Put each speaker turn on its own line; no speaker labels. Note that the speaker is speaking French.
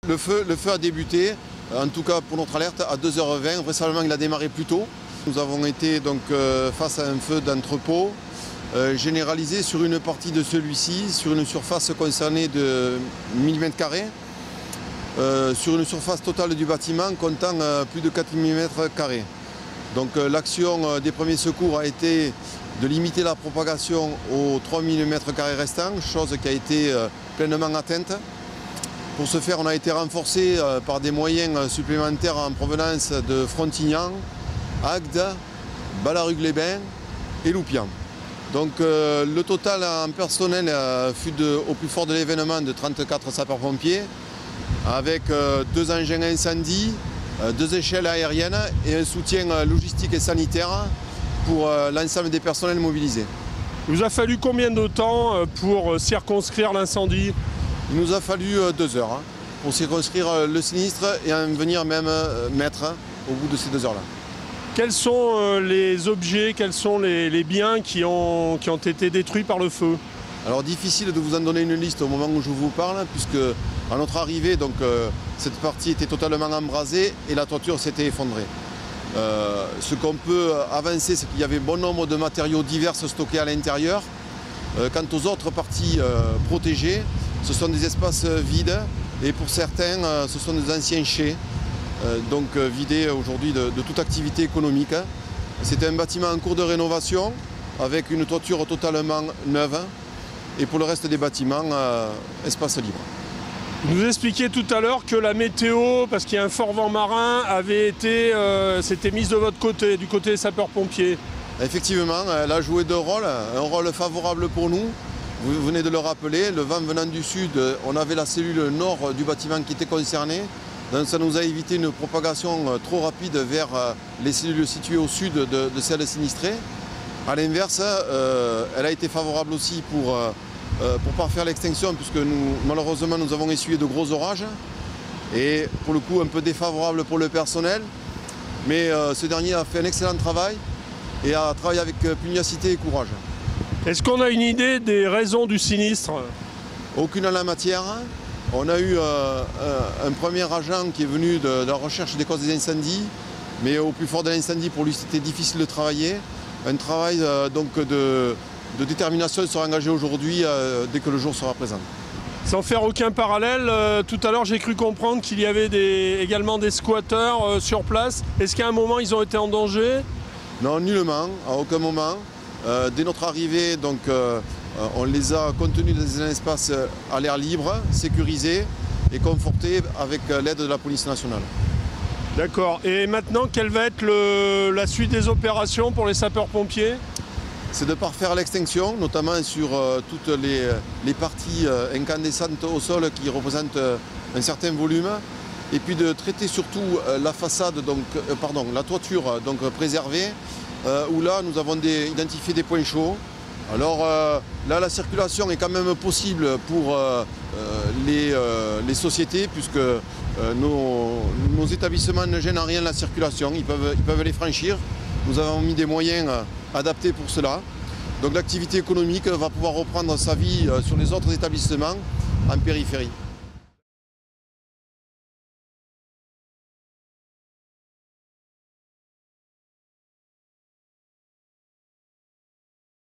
Le feu a débuté, en tout cas pour notre alerte, à 2h20. Vraisemblablement, il a démarré plus tôt. Nous avons été donc face à un feu d'entrepôt généralisé sur une partie de celui-ci, sur une surface concernée de 1000 m², sur une surface totale du bâtiment comptant plus de 4000 m². Donc l'action des premiers secours a été de limiter la propagation aux 3000 m² restants, chose qui a été pleinement atteinte. Pour ce faire, on a été renforcé par des moyens supplémentaires en provenance de Frontignan, Agde, Ballarugue-les-Bains et Loupian. Donc le total en personnel fut au plus fort de l'événement de 34 sapeurs-pompiers, avec 2 engins incendie, 2 échelles aériennes et un soutien logistique et sanitaire pour l'ensemble des personnels mobilisés.
Il vous a fallu combien de temps pour circonscrire l'incendie?
Il nous a fallu 2 heures pour circonscrire le sinistre et en venir même mettre au bout de ces 2 heures-là.
Quels sont les objets, quels sont les biens qui ont été détruits par le feu?
Alors difficile de vous en donner une liste au moment où je vous parle, puisque à notre arrivée, cette partie était totalement embrasée et la toiture s'était effondrée. Ce qu'on peut avancer, c'est qu'il y avait bon nombre de matériaux divers stockés à l'intérieur. Quant aux autres parties protégées, ce sont des espaces vides et pour certains, ce sont des anciens chais, vidés aujourd'hui de toute activité économique. C'était un bâtiment en cours de rénovation avec une toiture totalement neuve et pour le reste des bâtiments, espace libre.
Vous nous expliquiez tout à l'heure que la météo, parce qu'il y a un fort vent marin, s'était mise de votre côté, du côté des sapeurs-pompiers.
Effectivement, elle a joué 2 rôles, un rôle favorable pour nous. Vous venez de le rappeler, le vent venant du sud, on avait la cellule nord du bâtiment qui était concernée. Donc ça nous a évité une propagation trop rapide vers les cellules situées au sud de celles sinistrées. A l'inverse, elle a été favorable aussi pour parfaire l'extinction, puisque malheureusement nous avons essuyé de gros orages. Et pour le coup un peu défavorable pour le personnel. Mais ce dernier a fait un excellent travail et a travaillé avec pugnacité et courage.
Est-ce qu'on a une idée des raisons du sinistre?
Aucune en la matière. On a eu un premier agent qui est venu de la recherche des causes des incendies, mais au plus fort de l'incendie, pour lui c'était difficile de travailler. Un travail de détermination sera engagé aujourd'hui dès que le jour sera présent.
Sans faire aucun parallèle, tout à l'heure j'ai cru comprendre qu'il y avait également des squatteurs sur place. Est-ce qu'à un moment ils ont été en danger?
Non, nullement, à aucun moment. Dès notre arrivée, on les a contenus dans un espace à l'air libre, sécurisé et conforté avec l'aide de la police nationale.
D'accord. Et maintenant, quelle va être la suite des opérations pour les sapeurs-pompiers?
C'est de parfaire l'extinction, notamment sur toutes les parties incandescentes au sol qui représentent un certain volume, et puis de traiter surtout la façade, la toiture préservée, où là nous avons identifié des points chauds. Alors là la circulation est quand même possible pour les sociétés, puisque nos établissements ne gênent en rien la circulation, ils peuvent les franchir. Nous avons mis des moyens adaptés pour cela. Donc l'activité économique va pouvoir reprendre sa vie sur les autres établissements en périphérie.